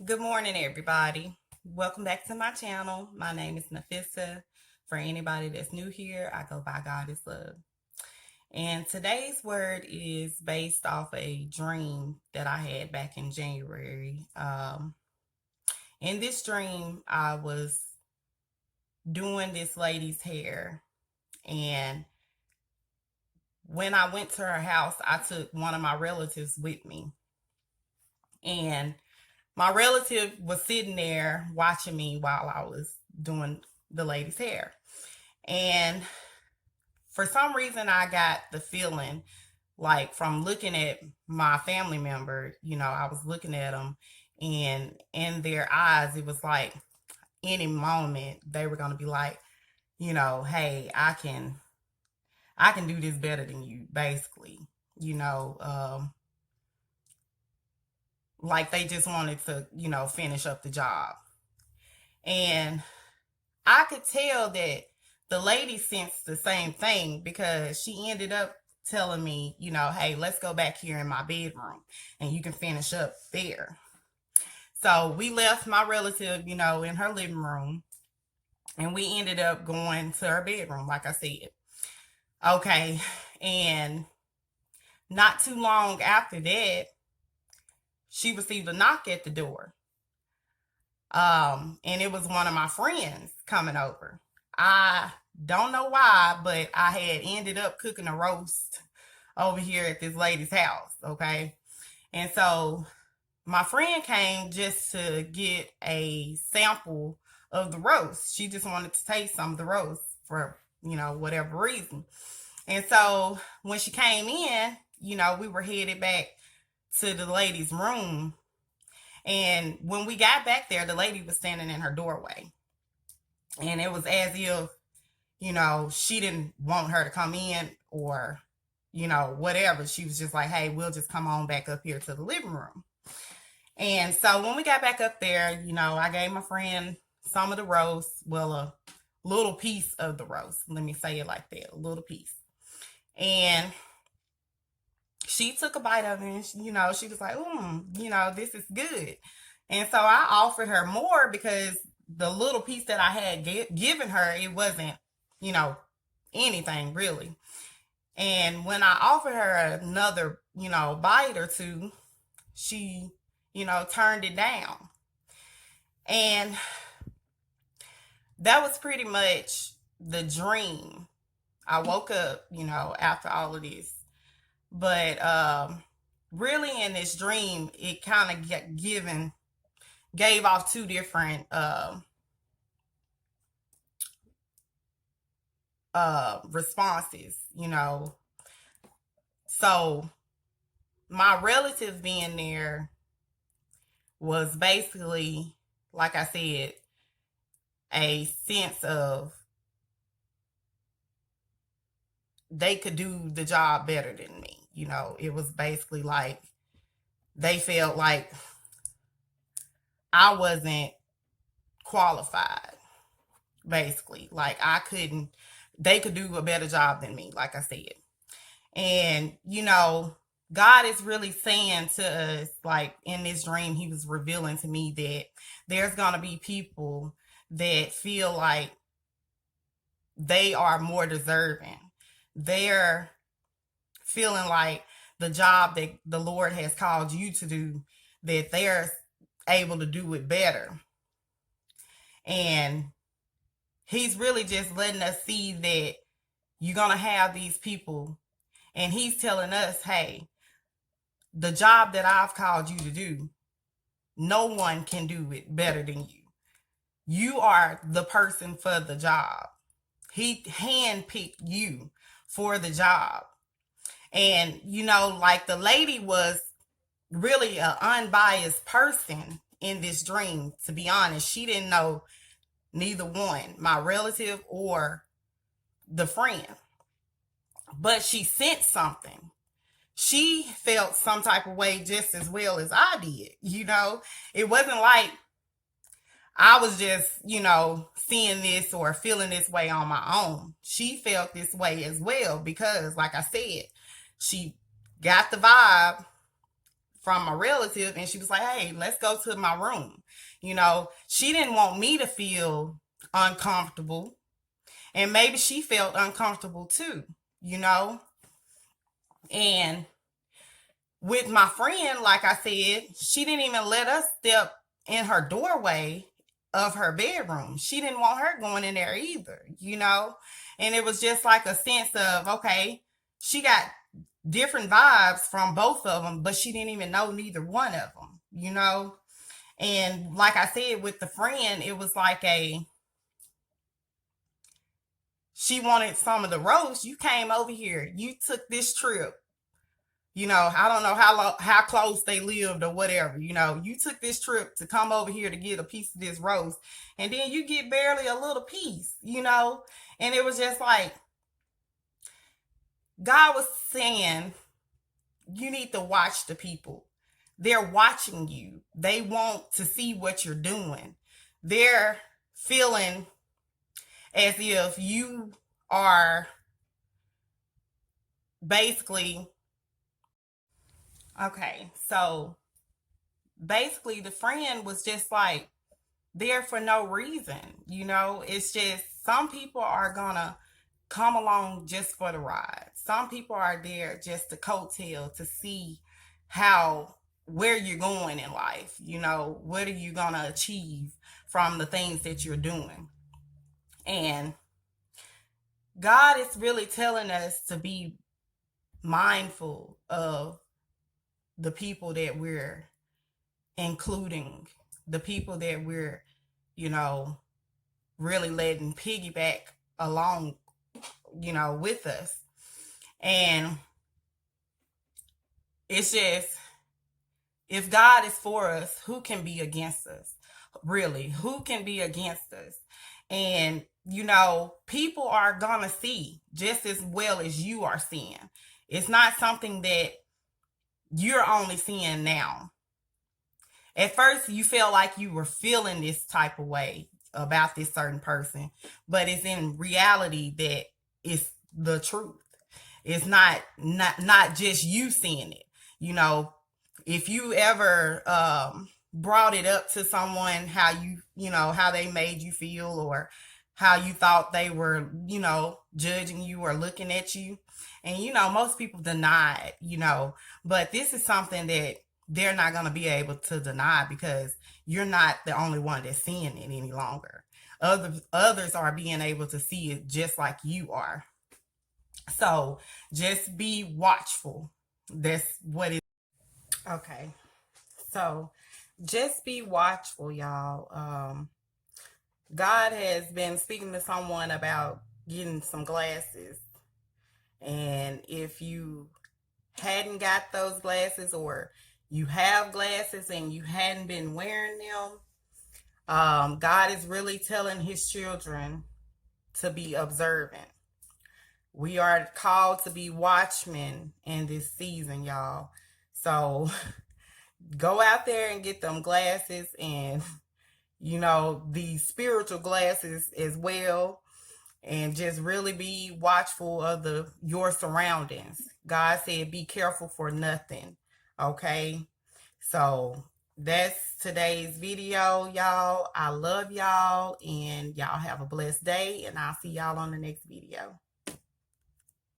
Good morning, everybody. Welcome back to my channel. My name is Nafissa. For anybody that's new here, I go by God is Love. And today's word is based off a dream that I had back in January. In this dream, I was doing this lady's hair. And when I went to her house, I took one of my relatives with me. And my relative was sitting there watching me while I was doing the lady's hair. And for some reason, I got the feeling like from looking at my family member, I was looking at them and in their eyes, it was like any moment they were going to be like, hey, I can do this better than you, basically, you know, um, like they just wanted to, finish up the job. And I could tell that the lady sensed the same thing because she ended up telling me, hey, let's go back here in my bedroom and you can finish up there. So we left my relative, in her living room and we ended up going to her bedroom, like I said. Okay. And not too long after that, she received a knock at the door. And it was one of my friends coming over. I don't know why, but I had ended up cooking a roast over here at this lady's house, okay? And so my friend came just to get a sample of the roast. She just wanted to taste some of the roast for, whatever reason. And so when she came in, we were headed back to the lady's room. And when we got back there, the lady was standing in her doorway. And it was as if, she didn't want her to come in or, whatever. She was just like, hey, we'll just come on back up here to the living room. And so when we got back up there, I gave my friend some of the roast. Well, a little piece of the roast. Let me say it like that, a little piece. And she took a bite of it and, she was like, this is good. And so I offered her more because the little piece that I had given her, it wasn't, you know, anything really. And when I offered her another, bite or two, she, turned it down. And that was pretty much the dream. I woke up, after all of this. But really in this dream, it kind of gave off two different responses, So my relative being there was basically, like I said, a sense of they could do the job better than me. It was basically like they felt like I wasn't qualified, basically. Like they could do a better job than me, like I said. And, God is really saying to us, like in this dream, He was revealing to me that there's going to be people that feel like they are more deserving. They're feeling like the job that the Lord has called you to do, that they're able to do it better. And He's really just letting us see that you're going to have these people. And He's telling us, hey, the job that I've called you to do, no one can do it better than you. You are the person for the job. He handpicked you for the job. And, like the lady was really an unbiased person in this dream, to be honest. She didn't know neither one, my relative or the friend. But she sensed something. She felt some type of way just as well as I did. It wasn't like I was just, seeing this or feeling this way on my own. She felt this way as well because, like I said, she got the vibe from my relative, and she was like, hey, let's go to my room. She didn't want me to feel uncomfortable, and maybe she felt uncomfortable too, you know? And with my friend, like I said, she didn't even let us step in her doorway of her bedroom. She didn't want her going in there either. And it was just like a sense of, okay, she got different vibes from both of them, but she didn't even know neither one of them. And like I said, with the friend, it was like she wanted some of the roast. You came over here, you took this trip. I don't know how close they lived or whatever. You took this trip to come over here to get a piece of this roast, and then you get barely a little piece. And it was just like God was saying, you need to watch the people. They're watching you. They want to see what you're doing. They're feeling as if you are basically okay. So basically, the friend was just like there for no reason. It's just some people are gonna come along just for the ride. Some people are there just to coattail to see how where you're going in life. What are you gonna achieve from the things that you're doing? And God is really telling us to be mindful of the people that we're including, the people that we're, you know, really letting piggyback along, with us. And it's just, if God is for us, who can be against us? Really, who can be against us? And, people are going to see just as well as you are seeing. It's not something that you're only seeing now. At first, you felt like you were feeling this type of way about this certain person, but it's in reality that it's the truth. It's not just you seeing it. If you ever brought it up to someone, how they made you feel, or how you thought they were, judging you or looking at you, and most people deny it. But this is something that they're not going to be able to deny, because you're not the only one that's seeing it any longer. Others are being able to see it just like you are. So just be watchful. That's what it. Okay. So just be watchful, y'all. God has been speaking to someone about getting some glasses. And if you hadn't got those glasses, or you have glasses and you hadn't been wearing them, God is really telling his children to be observant. We are called to be watchmen in this season, y'all. So go out there and get them glasses, and these spiritual glasses as well, and just really be watchful of your surroundings. God said, be careful for nothing. Okay. So that's today's video, y'all. I love y'all, and y'all have a blessed day, and I'll see y'all on the next video.